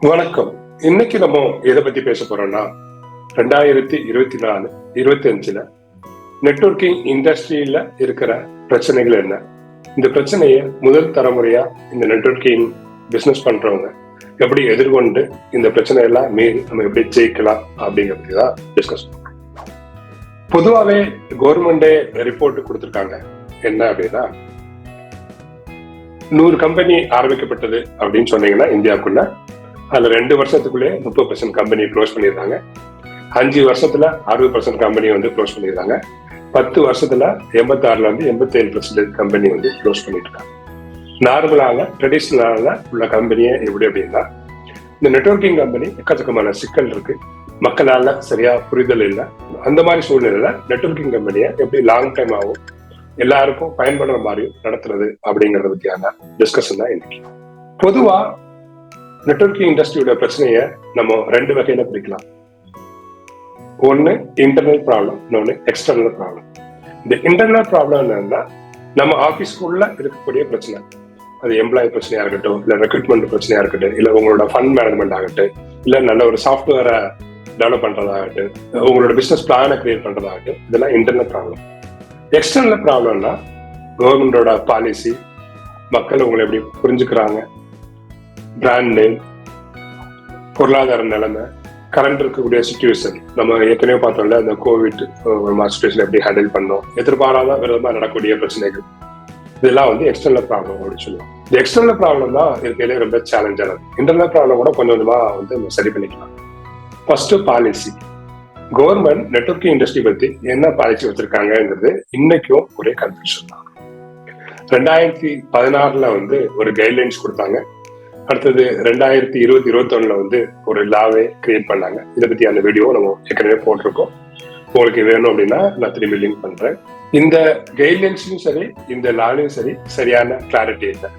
வணக்கம். இன்னைக்கு நம்ம எதை பத்தி பேச போறோம்னா 2024 25ல நெட்வொர்க்கிங் இண்டஸ்ட்ரியில இருக்கிற பிரச்சனைகள் என்ன, இந்த பிரச்சனையை முதல் தலைமுறையா இந்த நெட்வொர்க்கிங் பிசினஸ் பண்றவங்க எப்படி எதிர்கொண்டு இந்த பிரச்சனை எல்லாம் மீறி நம்ம எப்படி ஜெயிக்கலாம் அப்படிங்கிறது தான் டிஸ்கஸ் பண்றோம். பொதுவாகவே கவர்மெண்டே ரிப்போர்ட் கொடுத்துருக்காங்க. என்ன அப்படின்னா 100 கம்பெனி ஆரம்பிக்கப்பட்டது அப்படின்னு சொன்னீங்கன்னா இந்தியாவுக்குள்ள அதுல 2 வருஷத்துக்குள்ளே 30% கம்பெனி க்ளோஸ் பண்ணிடுறாங்க. 5 வருஷத்துல 60% கம்பெனி க்ளோஸ் பண்ணிடுறாங்க. 10 வருஷத்துல 86ல 87% கம்பெனி க்ளோஸ் பண்ணிட்டு இருக்காங்க. நார்மலாக ட்ரெடிஷ்னலாக உள்ள கம்பெனியை எப்படி அப்படின்னா, இந்த நெட்வொர்க்கிங் கம்பெனி எக்கச்சக்கமான சிக்கல் இருக்கு, மக்களால சரியா புரிதல் இல்லை. அந்த மாதிரி சூழ்நிலையில நெட்வொர்க்கிங் கம்பெனியை எப்படி லாங் டைம் ஆகும் எல்லாருக்கும் பயன்படுற மாதிரியும் நடத்துறது அப்படிங்கறத பத்தியான டிஸ்கஷன் தான் இன்னைக்கு. பொதுவா நெட்வொர்க்கிங் இண்டஸ்ட்ரியோட பிரச்சனையை நம்ம 2 வகையில பிரிக்கலாம். ஒன்னு இன்டர்னல் ப்ராப்ளம், இன்னொன்னு எக்ஸ்டர்னல் ப்ராப்ளம். இந்த இன்டர்னல் ப்ராப்ளம் என்னன்னா, நம்ம ஆபீஸ்க்குள்ள இருக்கக்கூடிய பிரச்சனை. அது எம்ப்ளாயி பிரச்சனையா இருக்கட்டும், இல்ல ரெக்ரூட்மெண்ட் பிரச்சனையா இருக்கட்டும், இல்ல உங்களோட ஃபண்ட் மேனேஜ்மெண்ட் ஆகட்டும், இல்ல நல்ல ஒரு சாஃப்ட்வேரை டெவலப் பண்றதாகட்டும், உங்களோட பிசினஸ் பிளானை கிரியேட் பண்றதாகட்டும், இதெல்லாம் இன்டர்னல் ப்ராப்ளம். எக்ஸ்டர்னல் ப்ராப்ளம்னா கவர்மெண்டோட பாலிசி, மக்கள் உங்களை எப்படி புரிஞ்சுக்கிறாங்க, பிராண்ட் நேம், பொருளாதார நிலைமை, கரண்ட் இருக்கக்கூடிய சிச்சுவேஷன். நம்ம ஏற்கனவே பார்த்தோம்ல, இந்த கோவிட் சிச்சுவேஷன் எப்படி ஹேண்டில் பண்ணோம், எதிர்பாராத விதமா நடக்கூடிய பிரச்சனைகள், இதெல்லாம் எக்ஸ்டர்னல் ப்ராப்ளம் அப்படின்னு சொல்லுவோம். இந்த எக்ஸ்டர்னல் ப்ராப்ளம் தான் இருக்கையிலே ரொம்ப சேலஞ்சானது. இன்டர்னல் ப்ராப்ளம் கூட கொஞ்சம் கொஞ்சமா நம்ம சரி பண்ணிக்கலாம். First policy. Government networking industry பத்தி என்ன பாலிசி வச்சிருக்காங்கிறது இன்னைக்கும் ஒரே கன்ஃபியூஷன் தான். 2016ல ஒரு கைட்லைன்ஸ் கொடுத்தாங்க. அடுத்தது 2020-21ல ஒரு லாவே கிரியேட் பண்ணாங்க. இதை பத்தி அந்த வீடியோ நம்ம ஏற்கனவே போட்டிருக்கோம். உங்களுக்கு வேணும் அப்படின்னா நான் திரும்பி லிங்க் பண்றேன். இந்த கைட்லைன்ஸ்லயும் சரி, இந்த லாலையும் சரி, சரியான கிளாரிட்டி இல்லை.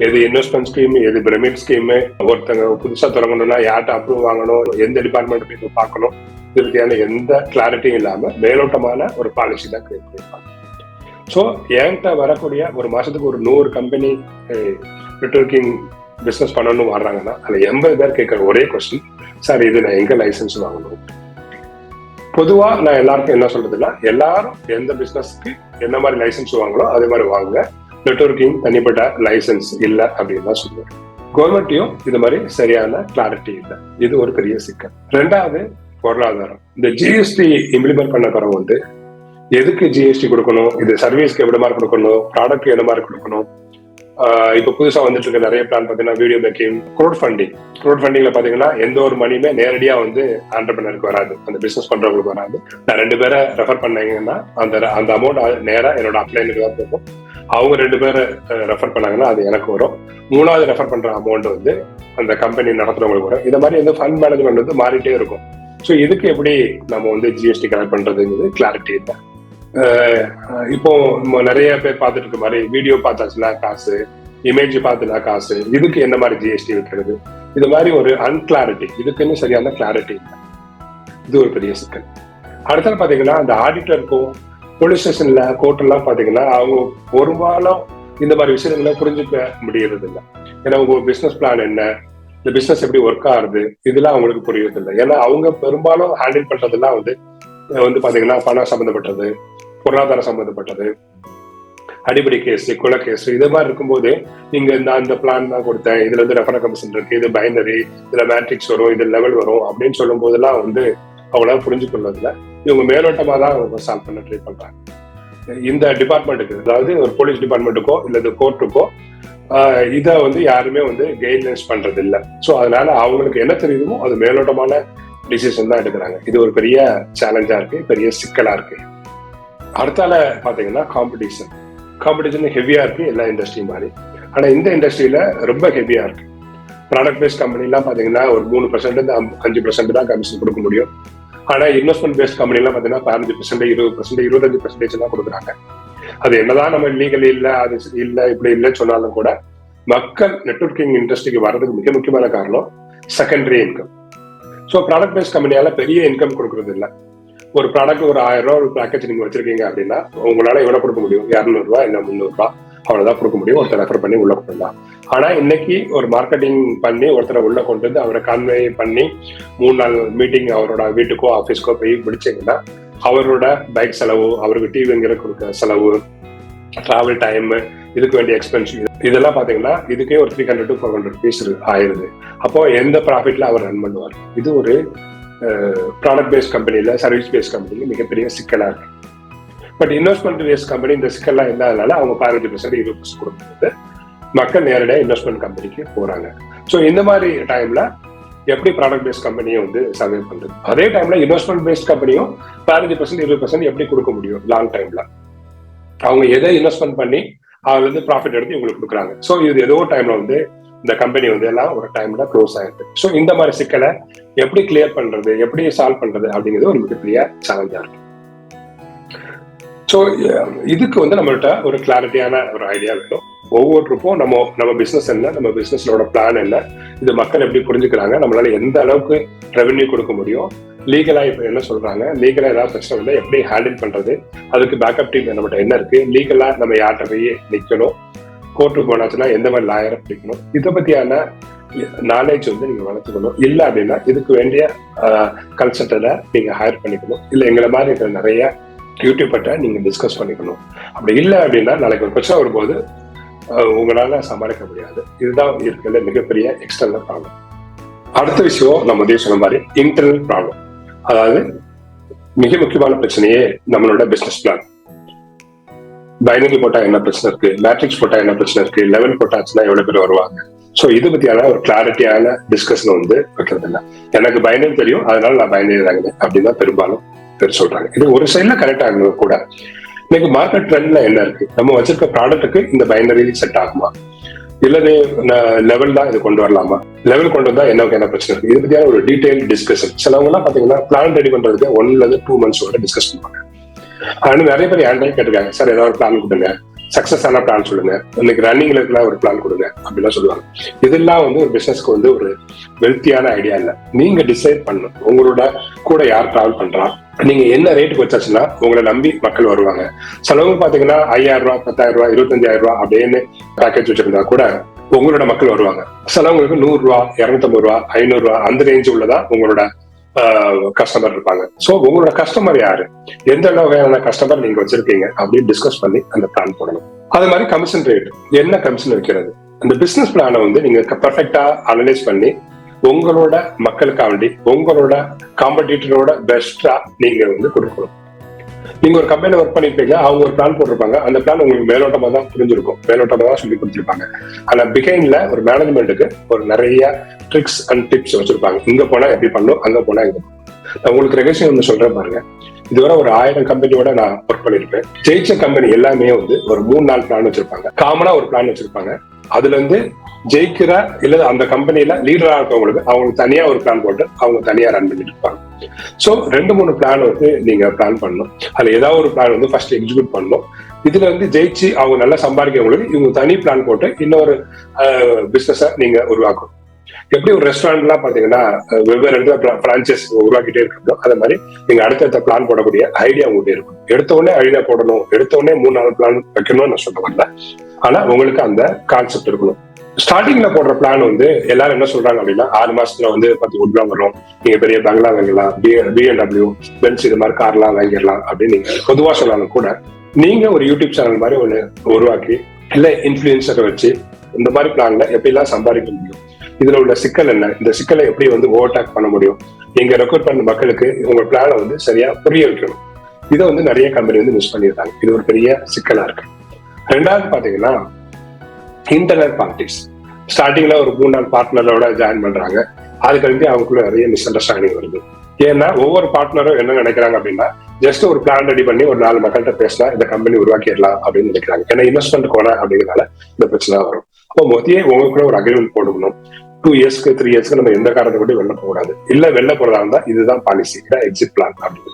எது இன்வெஸ்ட்மெண்ட் ஸ்கீம், எது பிரமிட் ஸ்கீம், ஒருத்தங்க புதுசா தொடங்கணும்னா யார்கிட்ட அப்ரூவ் வாங்கணும், எந்த டிபார்ட்மெண்ட் போய் பார்க்கணும், இது பத்தியான எந்த கிளாரிட்டியும் இல்லாம மேலோட்டமான ஒரு பாலிசி தான் கிரியேட் பண்ணிருப்பாங்க. ஸோ என்கிட்ட வரக்கூடிய ஒரு மாசத்துக்கு ஒரு 100 கம்பெனி நெட்வொர்க்கிங் பிசினஸ் பண்ணணும்னு வர்றாங்கன்னா அதுல 80 பேர் கேட்கற ஒரே கொஸ்டின், சார் இது நான் எங்க லைசன்ஸ் வாங்கணும்? பொதுவா நான் எல்லாருக்கும் என்ன சொல்றதுன்னா, எல்லாரும் எந்த பிசினஸ்க்கு என்ன மாதிரி லைசன்ஸ் வாங்கணும் அதே மாதிரி வாங்குங்க. நெட்வொர்க்கிங் தனிப்பட்ட லைசன்ஸ் இல்லை அப்படின்னு தான் சொல்லுவேன். கவர்மெண்ட்டையும் இது மாதிரி சரியான கிளாரிட்டி இல்லை. இது ஒரு பெரிய சிக்கல். 2வது பொருளாதாரம். இந்த ஜிஎஸ்டி இம்ப்ளிமெண்ட் பண்ண பிறகு எதுக்கு ஜிஎஸ்டி கொடுக்கணும், இது சர்வீஸ்க்கு எப்படி மாதிரி கொடுக்கணும், ப்ராடக்ட் என்ன மாதிரி கொடுக்கணும். இப்ப புதுசா வந்துட்டு இருக்க நிறைய பிளான் பாத்தீங்கன்னா வீடியோ மேக்கிங், க்ரௌட் ஃபண்டிங்ல பாத்தீங்கன்னா எந்த ஒரு மணியுமே நேரடியா ஆண்டர்பிரனருக்கு வராது, அந்த பிசினஸ் பண்றவங்களுக்கு வராது. நான் 2 பேரை ரெஃபர் பண்ணீங்கன்னா அந்த அமௌண்ட் நேரா என்னோட அப்ளைனுக்கு தான் போகும். அவங்க 2 பேரை ரெஃபர் பண்ணாங்கன்னா அது எனக்கு வரும். 3வது ரெஃபர் பண்ற அமௌண்ட் அந்த கம்பெனி நடத்துறவங்களுக்கு வரும். இந்த மாதிரி ஃபண்ட் மேனேஜ்மெண்ட் மாறிட்டே இருக்கும். ஸோ இதுக்கு எப்படி நம்ம ஜிஎஸ்டி கலெக்ட் பண்றதுங்கிறது கிளாரிட்டி இல்லை. இப்போ நிறைய பேர் பார்த்துட்டு இருக்க மாதிரி வீடியோ பார்த்தாச்சுன்னா காசு, இமேஜ் பார்த்துனா காசு, இதுக்கு என்ன மாதிரி ஜிஎஸ்டி வைக்கிறது, இது மாதிரி ஒரு அன்கிளாரிட்டி, இதுக்குன்னு சரியான கிளாரிட்டி இல்லை. இது ஒரு பெரிய சிக்கல். அடுத்தது பாத்தீங்கன்னா அந்த ஆடிட்டருக்கும் போலீஸ் ஸ்டேஷன்ல கோர்ட் எல்லாம் பாத்தீங்கன்னா அவங்க பெரும்பாலும் இந்த மாதிரி விஷயங்களை புரிஞ்சுக்க முடியறது இல்லை. ஏன்னா உங்க பிசினஸ் பிளான் என்ன, இந்த பிசினஸ் எப்படி ஒர்க் ஆகுது, இதெல்லாம் அவங்களுக்கு புரியறது இல்லை. ஏன்னா அவங்க பெரும்பாலும் ஹேண்டில் பண்றதெல்லாம் பாத்தீங்கன்னா பணம் சம்பந்தப்பட்டது, பொருளாதாரம் சம்பந்தப்பட்டது, அடிப்படை கேஸ், கொலை கேஸ், இது மாதிரி இருக்கும்போது நீங்க அந்த பிளான் தான் கொடுத்தேன், இதுல ரெஃபரல் கமிஷன் இருக்கு, இது பைனரி, இதுல மேட்ரிக்ஸ் வரும், இது லெவல் வரும் அப்படின்னு சொல்லும் போதெல்லாம் அவங்களால புரிஞ்சு கொள்ளதில்ல. இவங்க மேலோட்டமா தான் அவங்க சால்வ் பண்ண ட்ரை பண்றாங்க. இந்த டிபார்ட்மெண்ட்டுக்கு, அதாவது ஒரு போலீஸ் டிபார்ட்மெண்ட்டுக்கோ இல்ல கோர்ட்டுக்கோ இதை யாருமே கைட்லைன்ஸ் பண்றது இல்லை. ஸோ அதனால அவங்களுக்கு என்ன தெரியுமோ அது மேலோட்டமான டிசிஷன் தான் எடுக்கிறாங்க. இது ஒரு பெரிய சேலஞ்சா இருக்கு, பெரிய சிக்கலா இருக்கு. அடுத்தால பாத்தீங்கன்னா காம்படிஷன் ஹெவியா இருக்கு எல்லா இண்டஸ்ட்ரி மாதிரி. ஆனா இந்த இண்டஸ்ட்ரியில ரொம்ப ஹெவியா இருக்கு. ப்ராடக்ட் பேஸ்ட் கம்பெனி எல்லாம் பாத்தீங்கன்னா ஒரு 3% 5% தான் கமிஷன் கொடுக்க முடியும். ஆனா இன்வெஸ்ட்மெண்ட் பேஸ்ட் கம்பெனி எல்லாம் பாத்தீங்கன்னா 15%, 20%, 25% தான் கொடுக்குறாங்க. அது என்னதான் நம்ம லீகல் இல்ல, அது இல்ல, இப்படி இல்லைன்னு சொன்னாலும் கூட மக்கள் நெட்வொர்க்கிங் இண்டஸ்ட்ரிக்கு வர்றதுக்கு மிக முக்கியமான காரணம் secondary income. So product based கம்பெனியால பெரிய இன்கம் கொடுக்கறது இல்லை. ஒரு ப்ராடக்ட் ஒரு 1000 ரூபா ஒரு பேக்கேஜ் நீங்க வச்சிருக்கீங்க அப்படின்னா உங்களால எவ்வளவு கொடுக்க முடியும்? 200 ரூபாய் இல்ல 300 ரூபாய், அவ்வளவுதான் கொடுக்க முடியும். ஒருத்தர் ரெஃபர் பண்ணி உள்ள கொடுக்கலாம். ஆனா இன்னைக்கு ஒரு மார்க்கெட்டிங் பண்ணி ஒருத்தரை உள்ள கொண்டு வந்து அவரை கான்வே பண்ணி 3 நாள் மீட்டிங் அவரோட வீட்டுக்கோ ஆஃபீஸ்க்கோ போய் பிடிச்சிங்கன்னா அவரோட பைக் செலவு, அவருக்கு டிவிங்கிற கொடுக்க செலவு, டிராவல் டைம், இதுக்கு வேண்டிய எக்ஸ்பென்சிவ், இதெல்லாம் பாத்தீங்கன்னா இதுக்கே ஒரு 300 to 400 rupees ஆயிருது. அப்போ எந்த ப்ராஃபிட்ல அவர் ரன் பண்ணுவார்? இது ஒரு ப்ராடக்ட் பேஸ்ட் கம்பெனில, சர்வீஸ் பேஸ்ட் கம்பெனில மிகப்பெரிய சிக்கலா இருக்கு. பட் இன்வெஸ்ட்மெண்ட் பேஸ்ட் கம்பெனி இந்த சிக்கல்லாம் இல்லாதனால அவங்க 15% 20% கொடுக்குறது மக்கள் நேரடியாக இன்வெஸ்ட்மெண்ட் கம்பெனிக்கு போறாங்க. ஸோ இந்த மாதிரி டைம்ல எப்படி ப்ராடக்ட் பேஸ்ட் கம்பெனியை வந்து சர்வே பண்றது? அதே டைம்ல இன்வெஸ்ட்மெண்ட் பேஸ்ட் கம்பெனியும் 15% 20% எப்படி கொடுக்க முடியும் லாங் டைம்ல? அவங்க எதை இன்வெஸ்ட்மெண்ட் பண்ணி அதுல இருந்து ப்ராஃபிட் எடுத்து உங்களுக்கு கொடுக்குறாங்க. ஸோ இது ஏதோ டைம்ல வந்து இந்த கம்பெனி வந்து எல்லாம் ஒரு டைம்ல க்ளோஸ் ஆயிருக்கு. ஸோ இந்த மாதிரி சிக்கலை எப்படி கிளியர் பண்றது, எப்படி சால்வ் பண்றது அப்படிங்கிறது ஒரு மிகப்பெரிய சேலஞ்சா இருக்கு. ஸோ இதுக்கு வந்து நம்மள்ட்ட ஒரு கிளாரிட்டியான ஒரு ஐடியா வேணும். ஒவ்வொருக்கும் நம்ம பிசினஸ் என்ன, நம்ம பிசினஸோட பிளான் என்ன, இது மக்கள் எப்படி புரிஞ்சுக்கிறாங்க, நம்மளால எந்த அளவுக்கு ரெவென்யூ கொடுக்க முடியும், லீகலா இப்ப என்ன சொல்றாங்க, லீகலா ஏதாவது பிரச்சனை வந்து எப்படி ஹேண்டில் பண்றது, அதுக்கு பேக்கப் டீம் நம்மகிட்ட என்ன இருக்கு, லீகலா நம்ம யார்கிட்ட போய் நிக்கணும், கோர்ட்டுக்கு போனாச்சுன்னா எந்த மாதிரி லாயரை பிடிக்கணும், இதை பத்தியான நாலேஜ் வந்து நீங்க வளர்த்துக்கணும். இல்லை அப்படின்னா இதுக்கு வேண்டிய கன்சல்டரை நீங்க ஹையர் பண்ணிக்கணும். இல்லை எங்களை மாதிரி இருக்கிற நிறைய யூடியூபர்ட்ட நீங்க டிஸ்கஸ் பண்ணிக்கணும். அப்படி இல்லை அப்படின்னா நாளைக்கு ஒரு பிரச்சனை வரும்போது உங்களால சமாளிக்க முடியாது. இதுதான் இருக்கிற மிகப்பெரிய எக்ஸ்டர்னல் ப்ராப்ளம். அடுத்த விஷயம் நம்ம இதே சொன்ன மாதிரி இன்டர்னல் ப்ராப்ளம். அதாவது மிக முக்கியமான பிரச்சனையே நம்மளோட பிசினஸ் பிளான். பைனரி போட்டா என்ன பிரச்சனை இருக்கு, மேட்ரிக்ஸ் போட்டா என்ன பிரச்சனை இருக்கு, லெவல் போட்டாச்சுன்னா எவ்வளவு பேர் வருவாங்க. ஸோ இது பத்தியான ஒரு கிளாரிட்டியான டிஸ்கஷன் வந்து வைக்கிறது இல்லை. எனக்கு பைனரி தெரியும், அதனால நான் பைனரி இறங்குறேன் அப்படின்னு தான் பெரும்பாலும் பேர் சொல்றாங்க. இது ஒரு சைட்ல கரெக்டா இருந்தது கூட. இன்னைக்கு மார்க்கெட் ட்ரெண்ட்ல என்ன இருக்கு, நம்ம வச்சிருக்க ப்ராடக்ட்டுக்கு இந்த பைனரி செட் ஆகுமா, இல்லது லெவல் தான் இது கொண்டு வரலாமா, லெவல் கொண்டு வந்தா என்ன பிரச்சனை இருக்கு, இது பத்தியான ஒரு டீடைல் டிஸ்கஷன். சிலவங்க எல்லாம் பாத்தீங்கன்னா பிளான் ரெடி பண்றதுக்கு 1 to 2 months டிஸ்கஸ் பண்ணுவாங்க. அதனால நிறைய பேர் ஏன்டா கேட்டிருக்காங்க, சார் ஏதாவது ஒரு பிளான் கொடுங்க, சக்சஸ் ஆன பிளான் சொல்லுங்க, இன்னைக்கு ரன்னிங்ல இருக்க ஒரு பிளான் கொடுங்க அப்படிலாம் சொல்லுவாங்க. இதெல்லாம் வந்து ஒரு பிசினஸ்க்கு வந்து ஒரு வெல்த்தியான ஐடியா இல்லை. நீங்க டிசைட் பண்ணணும் உங்களோட கூட யார் டிராவல் பண்றா, நீங்க என்ன ரேட்டுக்கு வச்சாச்சுன்னா உங்களை நம்பி மக்கள் வருவாங்க. சிலவங்க பாத்தீங்கன்னா 5000 ரூபாய், 10,000 ரூபாய், 25,000 ரூபாய் அப்படின்னு பேக்கேஜ் வச்சிருந்தா கூட உங்களோட மக்கள் வருவாங்க. சிலவங்களுக்கு 100 ரூபாய், 250 ரூபாய், 500 ரூபாய் அந்த ரேஞ்சு உள்ளதா உங்களோட கஸ்டமர் இருப்பாங்க. சோ உங்களோட கஸ்டமர் யாரு, எந்த வகையான கஸ்டமர் நீங்க வச்சிருக்கீங்க அப்படின்னு டிஸ்கஸ் பண்ணி அந்த பிளான் போடணும். அது மாதிரி கமிஷன் ரேட், என்ன கமிஷன் வைக்கிறது, அந்த பிசினஸ் பிளானை வந்து நீங்க பெர்ஃபெக்டா அனலைஸ் பண்ணி உங்களோட மக்களுக்காண்டி உங்களோட காம்படிட்டரோட பெஸ்டா நீங்க வந்து கொடுக்கணும். நீங்க ஒரு கம்பெனில ஒர்க் பண்ணிருப்பீங்க, அவங்க ஒரு பிளான் போட்டிருப்பாங்க, அந்த பிளான் உங்களுக்கு மேலோட்டமா தான் புரிஞ்சிருக்கும், மேலோட்டமா தான் சொல்லி கொடுத்துருப்பாங்க. ஆனா பிகைன்ல ஒரு மேனேஜ்மெண்ட்டுக்கு ஒரு நிறைய ட்ரிக்ஸ் அண்ட் டிப்ஸ் வச்சிருப்பாங்க. இங்க போனா எப்படி பண்ணும், அங்க போனா எங்க பண்ணும். நான் உங்களுக்கு ரகசியம் ஒன்று சொல்றேன் பாருங்க. இதுவரை ஒரு 1000 கம்பெனியோட நான் ஒர்க் பண்ணிருப்பேன். ஜெயிச்ச கம்பெனி எல்லாமே வந்து ஒரு 3-4 பிளான் வச்சிருப்பாங்க, காமனா ஒரு பிளான் வச்சிருப்பாங்க. அதுல இருந்து ஜெயிக்கிற இல்ல அந்த கம்பெனில லீடரா அவங்களுக்கு தனியா ஒரு பிளான் போட்டு அவங்க தனியா ரன் பண்ணிட்டு இருப்பாங்க. சோ 2-3 பிளான் வந்து நீங்க பிளான் பண்ணணும். அதுல ஏதாவது ஒரு பிளான் வந்து ஃபர்ஸ்ட் எக்ஸிக்யூட் பண்ணணும். இதுல வந்து ஜெயிச்சு அவங்க நல்லா சம்பாதிக்கிறவங்களுக்கு இவங்க தனி பிளான் போட்டு இன்னொரு பிசினஸ நீங்க உருவாக்கணும். எப்படி ஒரு ரெஸ்டாரண்ட்லாம் பாத்தீங்கன்னா வெவ்வேறு இடத்துல பிரான்சைஸ் உருவாக்கிட்டே இருக்கோ, அதே மாதிரி நீங்க அடுத்தடுத்த பிளான் போடக்கூடிய ஐடியா உங்கள்கிட்ட இருக்கும். எடுத்த உடனே ஐடியா போடணும், எடுத்த உடனே 3-4 பிளான் வைக்கணும்னு நான் சொல்ல வரல. ஆனா உங்களுக்கு அந்த கான்செப்ட் இருக்கணும். ஸ்டார்டிங்ல போடுற பிளான் வந்து எல்லாரும் என்ன சொல்றாங்க அப்படின்னா 6 மாசத்துல வந்து 10 கோடி ரூபாய் வரும், நீங்க பெரிய பங்களா வாங்கிடலாம், BMW, பென்ஸ் இது மாதிரி கார்லாம் வாங்கிடலாம் அப்படின்னு நீங்க பொதுவா சொன்னாலும் கூட, நீங்க ஒரு யூடியூப் சேனல் மாதிரி ஒண்ணு உருவாக்கி இல்ல இன்ஃபுளுசரை வச்சு இந்த மாதிரி பிளான்ல எப்படிலாம் சம்பாதிக்க முடியும், இதுல உள்ள சிக்கல் என்ன, இந்த சிக்கலை எப்படி வந்து ஓவர்டேக் பண்ண முடியும், நீங்க ரெக்ரூட் பண்ண மக்களுக்கு உங்க பிளானை வந்து சரியா புரிய வைக்கணும். இதை வந்து நிறைய கம்பெனி வந்து மிஸ் பண்ணியிருந்தாங்க. இது ஒரு பெரிய சிக்கலா இருக்கு. ரெண்டாவது பாத்தீங்கன்னா இன்டர்னல் பாலிடிக்ஸ். ஸ்டார்டிங்ல ஒரு 3-4 பார்ட்னரோட ஜாயின் பண்றாங்க, அதுக்கு வந்து அவங்களுக்குள்ள நிறைய மிஸ் அண்டர்ஸ்டாண்டிங் வருது. ஏன்னா ஒவ்வொரு பார்ட்னரும் என்ன நினைக்கிறாங்க அப்படின்னா, ஜஸ்ட் ஒரு பிளான் ரெடி பண்ணி ஒரு 4 மக்கள்கிட்ட பேசினா இந்த கம்பெனி உருவாக்கிடலாம் அப்படின்னு நினைக்கிறாங்க. ஏன்னா இன்வெஸ்ட்மெண்ட் போனா அப்படிங்கிறனால இந்த பிரச்சனை வரும். அப்போ மொத்தியே உங்களுக்குள்ள ஒரு அக்ரிமெண்ட் போடணும். 2 இயர்ஸ்க்கு 3 இயர்ஸ்க்கு நம்ம எந்த காரணத்தை கூட வெளில போகக்கூடாது. இல்ல வெளில போறதா இருந்தா இதுதான் பாலிசி, இதான் எக்ஸிட் பிளான் அப்படின்னு.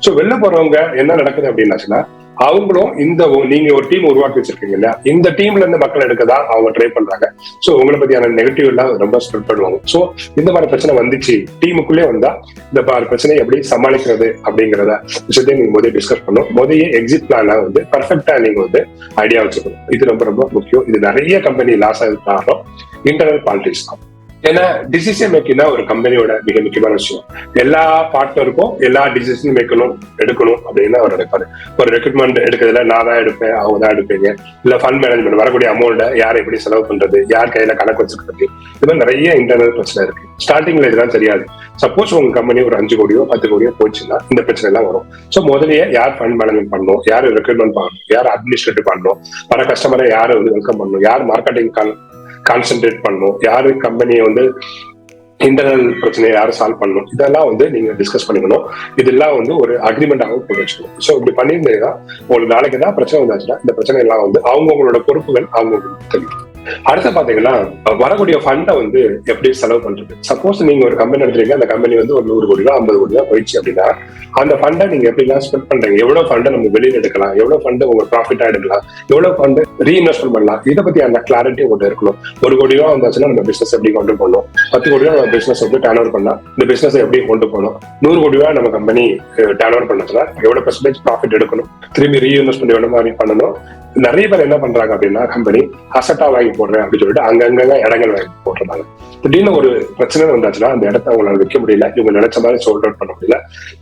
சோ வெளில போறவங்க என்ன நடக்குது அப்படின்னாச்சுன்னா, அவங்களும் நீங்க ஒரு டீம் உருவாக்கி வச்சிருக்கீங்க இல்லையா, இந்த டீம்ல இருந்து மக்கள் எடுக்கதான் அவங்க ட்ரை பண்றாங்க. சோ உங்களை பத்தியான நெகட்டிவ் எல்லாம் ரொம்ப ஸ்ப்ரெட் பண்ணுவாங்க. சோ இந்த மாதிரி பிரச்சனை வந்துச்சு டீமுக்குள்ளே வந்தா இந்த மாதிரி பிரச்சனை எப்படி சமாளிக்கிறது அப்படிங்கிறத விஷயத்தையும் நீங்க முதல்ல டிஸ்கஸ் பண்ணும். முதல்ல எக்ஸிட் பிளான வந்து பர்ஃபெக்டா நீங்க வந்து ஐடியா வச்சுக்கணும். இது ரொம்ப ரொம்ப முக்கியம். இது நிறைய கம்பெனி லாஸ் ஆகுது காரணம் இன்டர்னல் பாலிடிக்ஸ் தான். ஏன்னா டிசிஷன் மேக்கிங் தான் ஒரு கம்பெனியோட மிக முக்கியமான விஷயம். எல்லா பார்ட்னருக்கும் எல்லா டிசிஷன் எடுக்கணும் அப்படின்னு அவர் நினைப்பாரு. ஒரு ரெக்ரூட்மெண்ட் எடுக்கிறதுல நான் தான் எடுப்பேன், அவங்க தான் எடுப்பீங்க, இல்ல ஃபண்ட் மேனேஜ்மெண்ட் வரக்கூடிய அமௌண்ட்டை யார் எப்படி செலவு பண்றது, யார் கையில கணக்கு வச்சுக்கிறது, இது மாதிரி நிறைய இன்டர்னல் பிரச்சனை இருக்கு. ஸ்டார்டிங்ல இதெல்லாம் தெரியாது. சப்போஸ் உங்க கம்பெனி ஒரு 5 கோடியோ 10 கோடியோ போச்சுன்னா இந்த பிரச்சனை எல்லாம் வரும். ஸோ முதலியே யார் ஃபண்ட் மேனேஜ்மெண்ட் பண்ணணும், யார் ரெக்ரூட்மெண்ட் பண்ணணும், யார் அட்மினிஸ்ட்ரேட்டிவ் பண்ணணும், வர கஸ்டமரை யாரை வந்து வெல்கம் பண்ணணும், யார் மார்க்கெட்டிங் கான்சென்ட்ரேட் பண்ணணும், யாரு கம்பெனியை வந்து இன்டர்னல் பிரச்சனையை யாரும் சால்வ் பண்ணணும், இதெல்லாம் வந்து நீங்க டிஸ்கஸ் பண்ணிக்கணும். இதெல்லாம் வந்து ஒரு அக்ரிமெண்டாக போட்டு வச்சுக்கணும். ஸோ இப்படி பண்ணியிருந்தீங்கன்னா உங்களுக்கு நாளைக்கு தான் பிரச்சனை வந்தாச்சுன்னா இந்த பிரச்சனை எல்லாம் வந்து அவங்களோட பொறுப்புகள் அவங்களுக்கு தெரியும். அடுத்து பாத்தீங்கன்னா வரக்கூடிய ஃபண்டை வந்து எப்படி செலவு பண்றது. சப்போஸ் நீங்க ஒரு கம்பெனி எடுத்துறீங்க, அந்த கம்பெனி வந்து ஒரு 100 கோடி ரூபா 50 கோடி ரூபா போயிடுச்சு அப்படின்னா அந்த ஃபண்டை நீங்க எப்படிலாம் ஸ்பெண்ட் பண்றீங்க, எவ்வளவு ஃபண்டை நம்ம வெளியில எடுக்கலாம், எவ்வளவு ஃபண்டை உங்க ப்ராஃபிட்டா எடுக்கலாம், எவ்வளவு ஃபண்டை ரீஇன்வெஸ்ட்மெண்ட் பண்ணலாம், இதை பத்தி அந்த கிளாரிட்டி உங்கள்கிட்ட இருக்கணும். 1 கோடி ரூபா வந்தாச்சுன்னா நம்ம பிசினஸ் எப்படி கொண்டு போகணும், 10 கோடி ரூபா நம்ம பிசினஸ் வந்து டர்ன் ஓவர் பண்ணலாம், இந்த பிசினஸ் எப்படி கொண்டு போகணும், 100 கோடி ரூபா நம்ம கம்பெனி டர்ன் ஓவர் பண்ணதுல எவ்வளவு பெர்சன்டேஜ் ப்ராஃபிட் எடுக்கணும், திரும்பி ரீஇன்வெஸ்ட்மெண்ட் எவ்வளவு மாதிரி பண்ணணும். நிறைய பேர் என்ன பண்றாங்க அப்படின்னா கம்பெனி அசட்டா வாங்கி போடுறேன் அப்படின்னு சொல்லிட்டு அங்கங்க இடங்கள் வாங்கி போட்டுறாங்க. திடீர்னு ஒரு பிரச்சனை வந்தாச்சுன்னா அந்த இடத்த அவங்களால விற்க முடியல, இவங்க நினைச்ச மாதிரி சோல்ட் அவுட் பண்ண முடியல.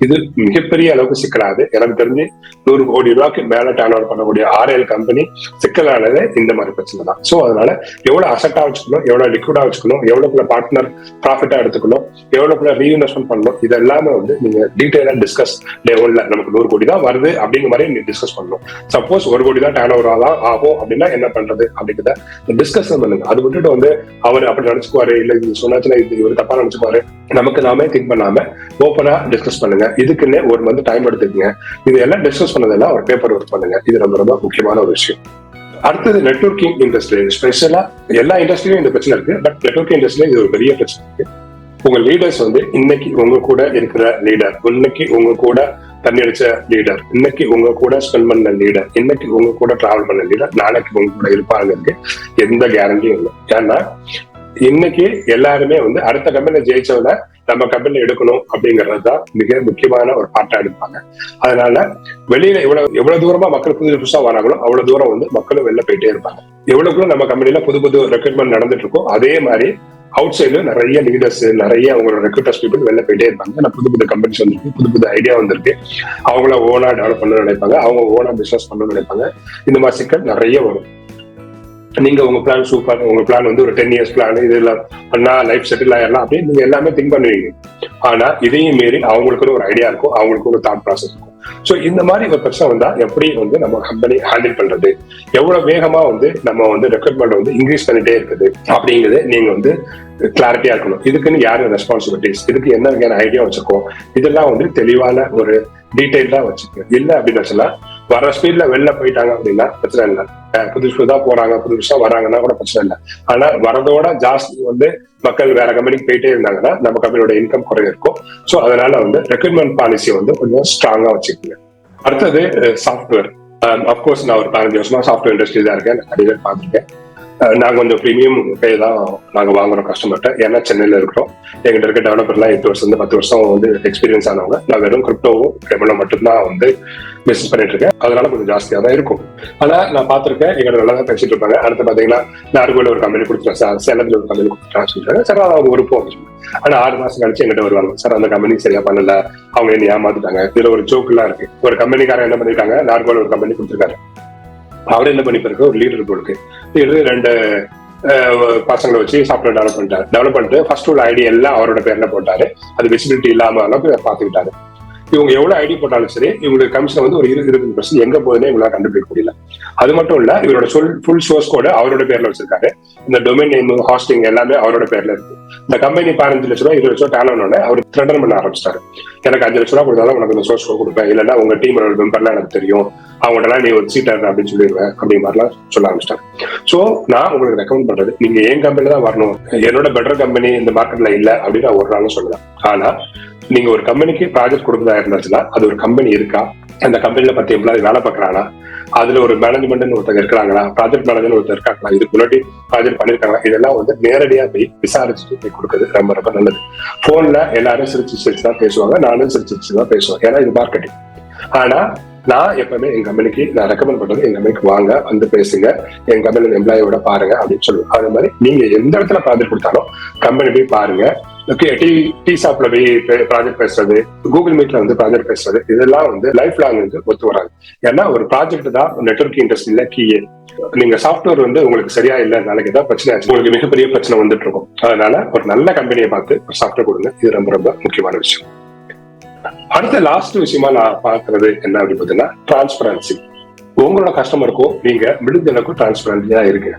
இது மிகப்பெரிய அளவுக்கு சிக்கலாது. எனக்கு தெரிஞ்சு 100 கோடி ரூபாய்க்கு மேல டர்ன் ஓவர் பண்ணக்கூடிய 6-7 கம்பெனி சிக்கலானது இந்த மாதிரி பிரச்சனை தான். ஸோ அதனால எவ்வளவு அசட்டா வச்சுக்கணும், எவ்வளவு லிக்விடா வச்சுக்கணும், எவ்வளவுக்குள்ள பார்ட்னர் ப்ராஃபிட்டா எடுத்துக்கணும், எவ்வளவுக்குள்ள ரீஇன்வெஸ்ட்மெண்ட் பண்ணணும், இது எல்லாமே வந்து நீங்க டீடைலா டிஸ்கஸ் டே 1ல நமக்கு 100 கோடி தான் வருது அப்படிங்கிற மாதிரி நீங்க டிஸ்கஸ் பண்ணணும். சப்போஸ் 1 கோடி தான் டர்ன் ஓவர் ஆகும் அப்படின்னா என்ன பண்றது அப்படிங்கிறத டிஸ்கஸ் பண்ணுங்க. அது விட்டுட்டு வந்து அவர் அப்படி நினைச்சுக்குவாரு, இல்ல இது சொன்னாச்சுன்னா இவர் தப்பா நினைச்சுக்குவாரு, நமக்கு நாமே திங்க் பண்ணாம ஓப்பனா டிஸ்கஸ் பண்ணுங்க. இதுக்குன்னே 1 மந்த் டைம் எடுத்துக்கங்க. இது எல்லாம் டிஸ்கஸ் பண்ணதெல்லாம் ஒரு பேப்பர் ஒர்க் பண்ணுங்க. இது ரொம்ப ரொம்ப முக்கியமான ஒரு விஷயம். அடுத்தது நெட்வொர்க்கிங் இண்டஸ்ட்ரி. ஸ்பெஷலா எல்லா இண்டஸ்ட்ரியும் இந்த பிரச்சனை இருக்கு, பட் நெட்வொர்க்கிங் இண்டஸ்ட்ரியில இது ஒரு பெரிய பிரச்சனை இருக்கு. உங்க லீடர்ஸ் வந்து இன்னைக்கு உங்க கூட இருக்கிற லீடர், இன்னைக்கு உங்க கூட தண்ணி அடிச்ச லீடர், இன்னைக்கு உங்க கூட ஸ்பெண்ட் பண்ண லீடர், இன்னைக்கு உங்க கூட டிராவல் பண்ண லீடர் நாளைக்கு உங்க கூட இருப்பாங்க எந்த கேரண்டியும் இல்லை. ஏன்னா இன்னைக்கு எல்லாருமே வந்து அடுத்த கம்பெனில ஜெயிச்சவன நம்ம கம்பெனில எடுக்கணும் அப்படிங்கிறது தான் மிக முக்கியமான ஒரு பார்ட்டா எடுப்பாங்க. அதனால வெளியில எவ்வளவு தூரமா மக்கள் புதுசா வராங்களோ அவ்வளவு தூரம் வந்து மக்களும் வெளில போயிட்டே இருப்பாங்க. எவ்வளவுக்குள்ள நம்ம கம்பெனில புது ரெக்ரூட்மெண்ட் நடந்துட்டு இருக்கோ அதே மாதிரி அவுட் சைட்ல நிறைய லீடர்ஸ், நிறைய அவங்களோட ரெக்ரூட்டர்ஸ் பீப்புள் வெளில போயிட்டே இருப்பாங்க. புது கம்பெனிஸ் வந்திருக்கு, புது ஐடியா வந்திருக்கு, அவங்கள ஓனா டெவலப் பண்ணணும்னு நினைப்பாங்க, அவங்க ஓனா பிசினஸ் பண்ணணும்னு நினைப்பாங்க. இந்த மாதிரி சிக்கல் நிறைய வரும். நீங்க உங்க பிளான் சூப்பர், உங்க பிளான் வந்து ஒரு 10 இயர்ஸ் பிளான், இதுல பண்ணா லைஃப் செட்டில் ஆயிடலாம் அப்படின்னு நீங்க எல்லாமே திங்க் பண்ணுவீங்க. ஆனா இதையும் மீறி அவங்களுக்கு ஒரு ஐடியா இருக்கும், அவங்களுக்கு ஒரு தாட் ப்ராசஸ் இருக்கும். சோ இந்த மாதிரி ஒரு பிரச்சனை வந்தா எப்படி வந்து நம்ம கம்பெனி ஹேண்டில் பண்றது, எவ்வளவு வேகமா வந்து நம்ம வந்து ரெக்ரூட்மெண்ட் வந்து இன்க்ரீஸ் பண்ணிட்டே இருக்குது அப்படிங்கிறது நீங்க வந்து கிளாரிட்டியா இருக்கணும். இதுக்குன்னு யாரு ரெஸ்பான்சிபிலிட்டிஸ், இதுக்கு என்ன வகையான ஐடியா வச்சிருக்கோம், இதெல்லாம் வந்து தெளிவான ஒரு டீடைல்டா வச்சுக்கோங்க. இல்ல அப்படின்னு சொன்னா வர ஸ்பீட்ல வெளில போயிட்டாங்க அப்படின்னா பிரச்சனை இல்லை, புதுசா போறாங்க புதுசா வராங்கன்னா கூட பிரச்சனை இல்லை. ஆனா வரதோட ஜாஸ்தி வந்து மக்கள் வேற கம்பெனிக்கு போயிட்டே இருந்தாங்கன்னா நம்ம கம்பெனியோட இன்கம் குறைய இருக்கும். ஸோ அதனால வந்து ரெக்ரூட்மெண்ட் பாலிசியை வந்து கொஞ்சம் ஸ்ட்ராங்கா வச்சுக்கோங்க. அடுத்தது சாஃப்ட்வேர். அப்கோர்ஸ் நான் ஒரு 15 வருஷமா சாஃப்ட்வேர் இண்டஸ்ட்ரி தான் இருக்கேன், நிறைய பேர் பார்த்துருக்கேன். நாங்க கொஞ்சம் ப்ரீமியம் பே தான் நாங்க வாங்குறோம் கஸ்டமர்கிட்ட. ஏன்னா சென்னையில இருக்கிறோம், எங்கிட்ட இருக்க டெவலப்பர்லாம் 8 வருஷம் 10 வருஷம் வந்து எக்ஸ்பீரியன்ஸ் ஆனவங்க. நான் வெறும் கிரிப்டோவும் கேபிளும் மட்டும்தான் வந்து பிசினஸ் பண்ணிட்டு இருக்கேன். அதனால கொஞ்சம் ஜாஸ்தியா தான் இருக்கும். ஆனா நான் பார்த்திருக்கேன், எங்கிட்ட நல்லா தான் பேசிட்டு இருப்பாங்க. அடுத்து பாத்தீங்கன்னா நார்கோல ஒரு கம்பெனி கொடுத்துருவேன் சார், சேலத்துல ஒரு கம்பெனி கொடுத்துருக்கான்னு சொல்லிட்டாங்க சார், அது அவங்க விருப்பம். ஆனா 6 மாசம் கழிச்சு எங்கிட்ட வருவாங்க, சார் அந்த கம்பெனி சரியா பண்ணல, அவங்க என்ன ஏமாத்திட்டாங்க. இதுல ஒரு ஜோக் எல்லாம் இருக்கு. ஒரு கம்பெனிக்காரன் என்ன பண்ணிருக்காங்க, நார்கோல ஒரு கம்பெனி கொடுத்துருக்காரு. அவரு என்ன பண்ணி பிறகு ஒரு லீடர் போருக்கு 2 பசங்களை வச்சு சாஃப்ட்வேர் டெவலப் பண்ணிட்டு ஃபர்ஸ்ட் உள்ள ஐடி எல்லாம் அவரோட பேர்ல போட்டாரு. அது விசிபிலிட்டி இல்லாம அளவுக்கு பாத்துக்கிட்டாரு. இவங்க எவ்வளவு ஐடி போட்டாலும் சரி இவங்களுக்கு கமிஷன் வந்து ஒரு 20% எங்க போகுதுன்னு இவங்களால கண்டுபிடிக்க முடியல. அது மட்டும் இல்ல, இவரோட ஃபுல் சோர்ஸ் கோட அவரோட பேர்ல வச்சிருக்காரு. இந்த டொமைன் நேம், ஹாஸ்டிங் எல்லாமே அவரோட பேர்ல இருக்கு. இந்த கம்பெனி 15 லட்ச ரூபா 20 லட்ச ரூபா டேன் ஆனோட அவர் த்ரெட்டன் பண்ண ஆரம்பிச்சிட்டாரு. எனக்கு 5 லட்ச ரூபா கொடுத்தாலும் உனக்கு இந்த சோர்ஸ் கோட் கொடுப்பேன், இல்லைன்னா உங்க டீம் மெம்பர்லாம் எனக்கு தெரியும், அவங்கள்டலாம் நீ ஒரு சீட்டர் அப்படின்னு சொல்லிடுவேன் அப்படிங்கிற மாதிரிலாம் சொல்ல ஆரம்பிச்சிட்டாரு. ஸோ நான் உங்களுக்கு ரெக்கமெண்ட் பண்றது, நீங்க என் கம்பெனில தான் வரணும், என்னோட பெட்டர் கம்பெனி இந்த மார்க்கெட்ல இல்லை அப்படின்னு நான் ஒரு நாளும் சொல்லலாம். ஆனா நீங்க ஒரு கம்பெனிக்கு ப்ராஜெக்ட் கொடுக்கறதா இருந்துச்சுன்னா அது ஒரு கம்பெனி இருக்கா, அந்த கம்பெனில 10 எம்ப்ளாயி வேலை பார்க்கறானா, அதுல ஒரு மேனேஜ்மெண்ட் ஒருத்தர் இருக்கிறாங்களா, ப்ராஜெக்ட் மேனேஜர் ஒருத்தர் இருக்காங்களா, இதுக்கு முன்னாடி ப்ராஜெக்ட் பண்ணிருக்காங்களா, இதெல்லாம் வந்து நேரடியா போய் விசாரிச்சுட்டு போய் கொடுக்குறது ரொம்ப ரொம்ப நல்லது. போன்ல எல்லாரும் சிரிச்சு தான் பேசுவாங்க, நானும் சிரிச்சு தான் பேசுவேன், ஏன்னா இது மார்க்கெட்டிங். ஆனா நான் எப்பவுமே என் கம்பெனிக்கு நான் ரெக்கமெண்ட் பண்றது, என் கம்பெனிக்கு வாங்க, வந்து பேசுங்க, என் கம்பெனி எம்ப்ளாயோட பாருங்க அப்படின்னு சொல்லுவேன். அது மாதிரி நீங்க எந்த இடத்துல ப்ராஜெக்ட் கொடுத்தாலும் கம்பெனி போய் பாருங்க. டீ ஷாப்ல போய் ப்ராஜெக்ட் பேசுறது, கூகுள் மீட்ல வந்து ப்ராஜெக்ட் பேசுறது, இதெல்லாம் வந்து லைஃப் லாங் வந்து ஒத்து வராது. ஏன்னா ஒரு ப்ராஜெக்ட் தான் நெட்வொர்க் இண்டஸ்ட்ரியில கீயே. நீங்க சாஃப்ட்வேர் வந்து உங்களுக்கு சரியா இல்ல, நாளைக்கு ஏதாவது பிரச்சனை ஆச்சு, உங்களுக்கு மிகப்பெரிய பிரச்சனை வந்துட்டு இருக்கும். அதனால ஒரு நல்ல கம்பெனியை பார்த்து ஒரு சாஃப்ட்வேர் கொடுங்க, இது ரொம்ப ரொம்ப முக்கியமான விஷயம். அடுத்த லாஸ்ட் விஷயமா நான் பாக்குறது என்ன அப்படின்னு பாத்தீங்கன்னா டிரான்ஸ்பரன்சி. உங்களோட கஸ்டமருக்கும் நீங்க முடிஞ்ச அளவுக்கு டிரான்ஸ்பரன்சியா இருக்கு.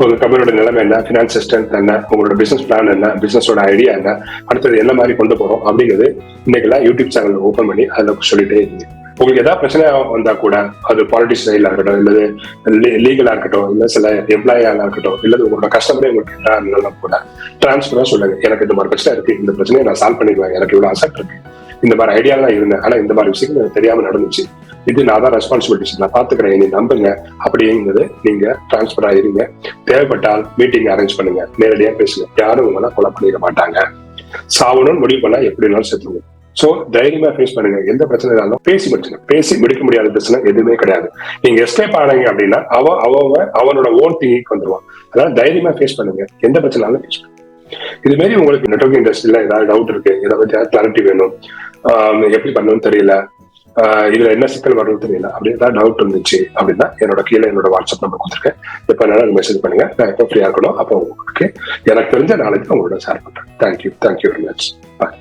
உங்க கம்பெனியோட நிலைமை என்ன, பினான்ஸ் ஸ்ட்ரென்த் என்ன, உங்களோட பிசினஸ் பிளான் என்ன, பிசினஸோட ஐடியா என்ன, அடுத்தது என்ன மாதிரி கொண்டு போறோம் அப்படிங்கிறது இன்னைக்கெல்லாம் யூடியூப் சேனல் ஓபன் பண்ணி அதுல சொல்லிட்டே இருக்கு. உங்களுக்கு ஏதாவது பிரச்சனை வந்தா கூட, அது பாலிட்டிக்ஸ் சைட்ல இருக்கட்டும், இல்லது லீகலா இருக்கட்டும், இல்ல சில எம்ப்ளாயா இருக்கட்டும், இல்லது உங்களோட கஸ்டமரே உங்களுக்கு கூட டிரான்ஸ்பரா சொல்லுங்க, எனக்கு இந்த மாதிரி பிரச்சனை இருக்கு, இந்த பிரச்சனையை நான் சால்வ் பண்ணிக்குவேன், எனக்கு இவ்வளவு அசெப்ட் இருக்கு, இந்த மாதிரி ஐடியாலாம் இருந்தேன், ஆனா இந்த மாதிரி விஷயங்கள் எனக்கு தெரியாம நடந்துச்சு, இது நான் தான் ரெஸ்பான்சிபிலிட்டிஸ், நான் பாத்துக்கிறேன், நீ நம்புங்க அப்படிங்கிறது நீங்க டிரான்ஸ்பர் ஆயிருங்க. தேவைப்பட்டால் மீட்டிங் அரேஞ்ச் பண்ணுங்க, நேரடியா பேசுங்க, யாரும் உங்களை கொலை பண்ணிட மாட்டாங்க. சாவணும்னு முடிவு பண்ணா எப்படி இருந்தாலும் செத்துருங்க. சோ தைரியமா ஃபேஸ் பண்ணுங்க, எந்த பிரச்சனை இருந்தாலும் பேசி முடிச்சுங்க. பேசி முடிக்க முடியாத பிரச்சனை எதுவுமே கிடையாது. நீங்க எஸ்கேப் ஆனீங்க அப்படின்னா அவனோட ஓன் திங்கிக்கு வந்துருவான். அதனால தைரியமா ஃபேஸ் பண்ணுங்க, எந்த பிரச்சனைனாலும் ஃபேஸ் பண்ணுங்க. இது மாதிரி உங்களுக்கு நெட்வொர்க் இண்டஸ்ட்ரியில ஏதாவது டவுட் இருக்கு, ஏதாவது கிளாரிட்டி வேணும், எப்படி பண்ணணும்னு தெரியல, இதுல என்ன சிக்கல் வரும்னு தெரியல, அப்படி ஏதாவது டவுட் இருந்துச்சு அப்படின்னா என்னோட கீழே என்னோட வாட்ஸ்அப் நம்பர் கொடுத்துருக்கேன், எப்ப வேணாலும் மெசேஜ் பண்ணுங்க, நான் எப்போ ஃப்ரீயா இருக்கணும் அப்போ உங்களுக்கு எனக்கு தெரிஞ்ச நாளைக்கு உங்களோட ஷேர் பண்றேன். Thank you very much. பாய்.